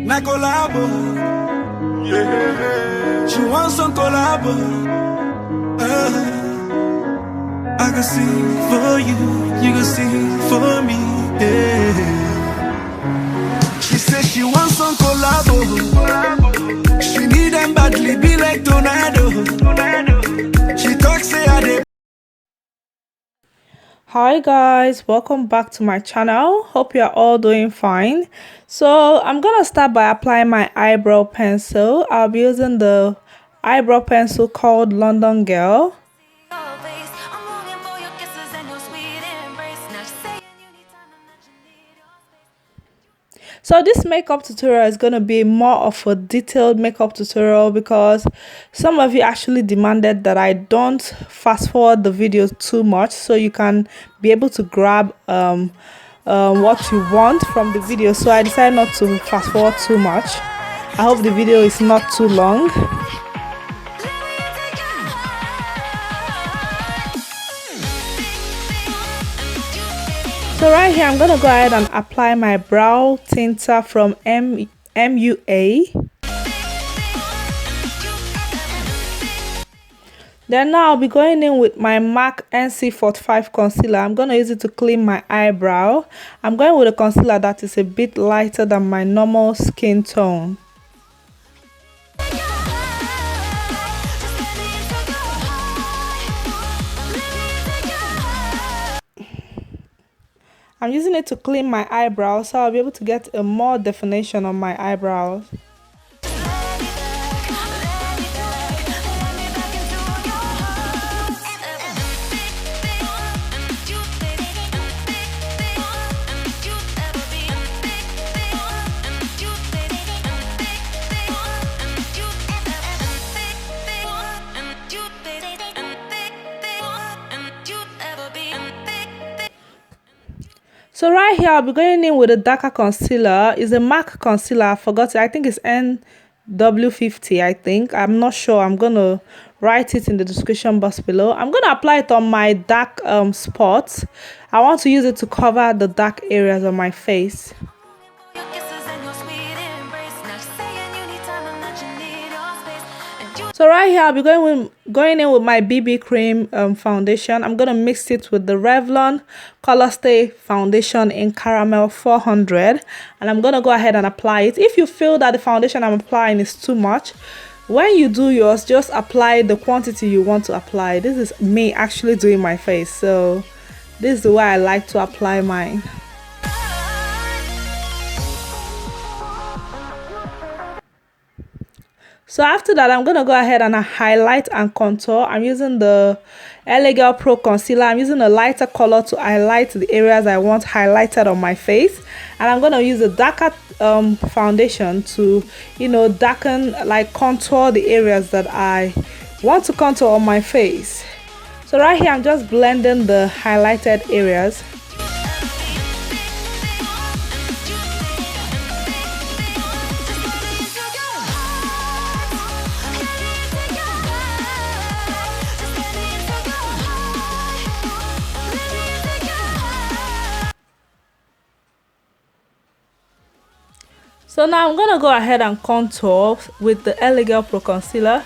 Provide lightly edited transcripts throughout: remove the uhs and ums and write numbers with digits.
Na collabo, yeah. She wants some collabo. I can sing for you, you can sing for me. Yeah. She says she wants some collabo. She need them badly, be like tornado. She talks say I dey. Hi guys, welcome back to my channel. Hope you're all doing fine. So I'm gonna start by applying my eyebrow pencil. I'll be using the eyebrow pencil called London Girl. So this makeup tutorial is going to be more of a detailed makeup tutorial because some of you actually demanded that I don't fast forward the video too much, so you can be able to grab what you want from the video. So I decided not to fast forward too much. I hope the video is not too long. So right here, I'm going to go ahead and apply my brow tinter from MUA. Then now I'll be going in with my MAC NC45 concealer. I'm going to use it to clean my eyebrow. I'm going with a concealer that is a bit lighter than my normal skin tone. I'm using it to clean my eyebrows, so I'll be able to get a more definition on my eyebrows. So right here, I'll be going in with a darker concealer. It's a MAC concealer. I forgot it. I think it's NW50, I think. I'm not sure. I'm going to write it in the description box below. I'm going to apply it on my dark spots. I want to use it to cover the dark areas of my face. So right here, I'll be going in with my BB cream foundation. I'm going to mix it with the Revlon COLOURSTAY foundation in Caramel 400. And I'm going to go ahead and apply it. If you feel that the foundation I'm applying is too much, when you do yours, just apply the quantity you want to apply. This is me actually doing my face. So this is the way I like to apply mine. So after that, I'm going to go ahead and highlight and contour. I'm using the LOREAL Pro Concealer. I'm using a lighter color to highlight the areas I want highlighted on my face. And I'm going to use a darker foundation to, darken, like contour the areas that I want to contour on my face. So right here, I'm just blending the highlighted areas. So now I'm going to go ahead and contour with the LOREAL Pro Concealer.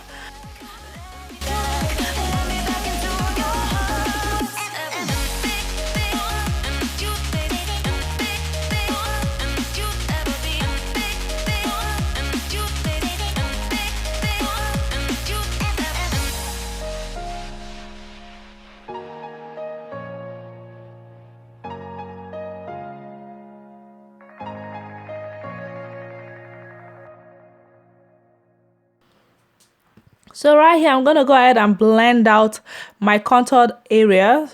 So right here, I'm going to go ahead and blend out my contoured area.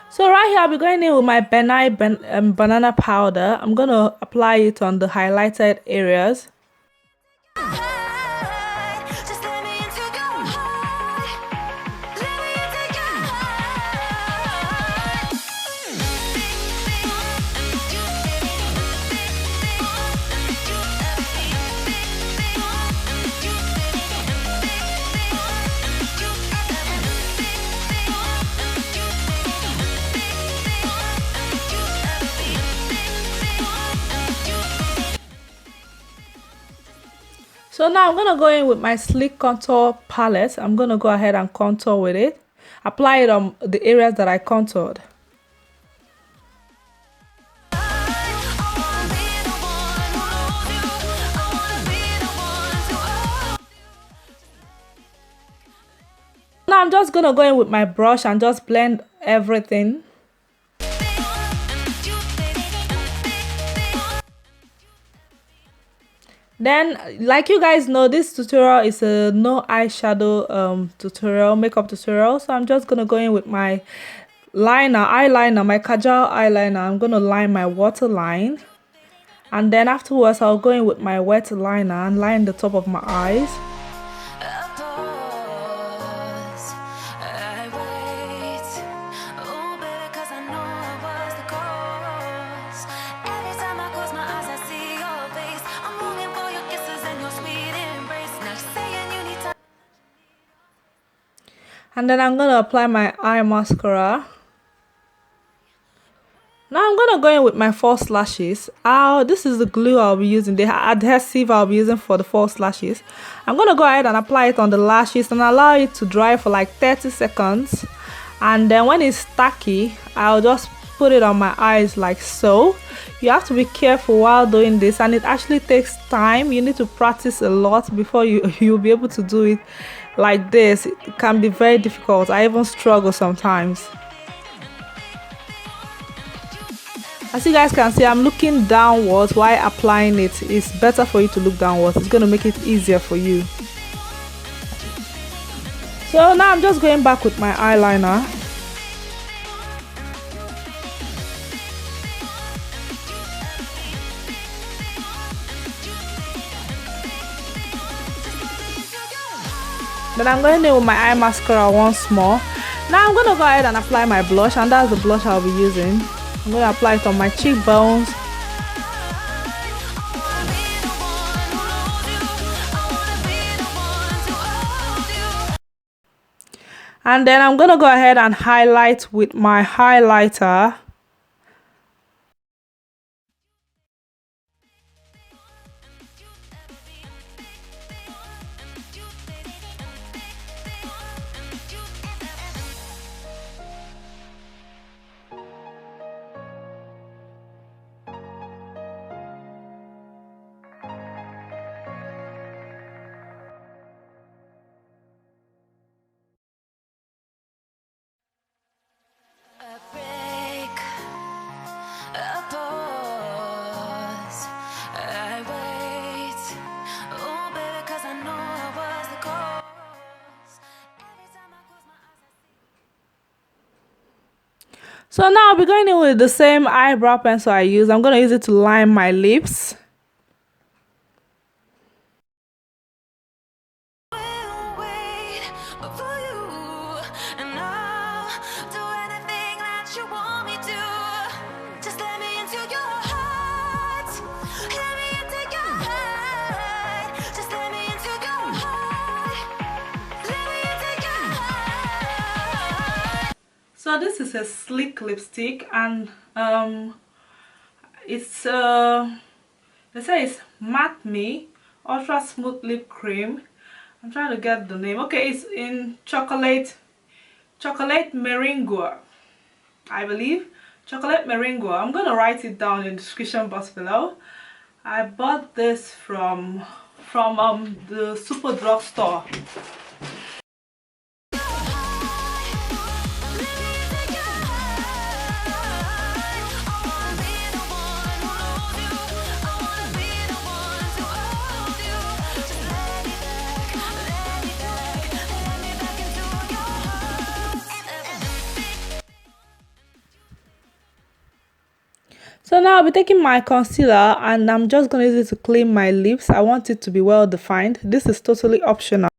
So right now here I'll be going in with my banana powder. I'm going to apply it on the highlighted areas. So now I'm going to go in with my Sleek Contour palette. I'm going to go ahead and contour with it. Apply it on the areas that I contoured. Now I'm just going to go in with my brush and just blend everything. Then, like you guys know, this tutorial is a no eyeshadow tutorial, makeup tutorial. So I'm just gonna go in with my eyeliner, my kajal eyeliner. I'm gonna line my waterline, and then afterwards I'll go in with my wet liner and line the top of my eyes. And then I'm going to apply my eye mascara. Now I'm going to go in with my false lashes. This is the glue I'll be using, the adhesive I'll be using for the false lashes. I'm going to go ahead and apply it on the lashes and allow it to dry for like 30 seconds. And then when it's tacky, I'll just put it on my eyes like so. You have to be careful while doing this, and it actually takes time. You need to practice a lot before you'll be able to do it like this. It can be very difficult. I even struggle sometimes. As you guys can see, I'm looking downwards while applying it. It's better for you to look downwards. It's going to make it easier for you. So now I'm just going back with my eyeliner. Then I'm going in with my eye mascara once more. Now I'm going to go ahead and apply my blush, and that's the blush I'll be using. I'm going to apply it on my cheekbones. And then I'm going to go ahead and highlight with my highlighter. So now I'll be going in with the same eyebrow pencil I use. I'm going to use it to line my lips. So this is a sleek lipstick, and it's they say it's Matte Me Ultra Smooth Lip Cream. I'm trying to get the name. Okay, it's in chocolate meringue, I believe. Chocolate meringue. I'm gonna write it down in the description box below. I bought this from the super drugstore. So now I'll be taking my concealer and I'm just going to use it to clean my lips. I want it to be well defined. This is totally optional.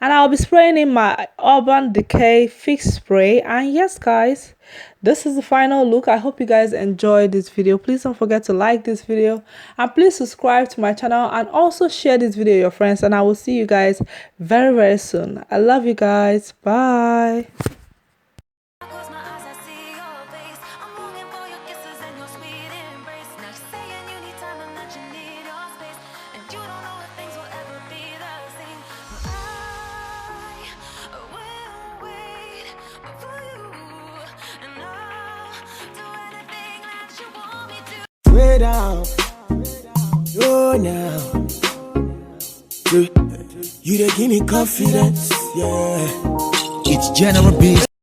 And I'll be spraying in my Urban Decay Fix Spray. And yes guys, this is the final look. I hope you guys enjoyed this video. Please don't forget to like this video and please subscribe to my channel and also share this video with your friends, and I will see you guys very soon. I love you guys. Bye. Way down, oh now, you they give me confidence, yeah. It's General Beast.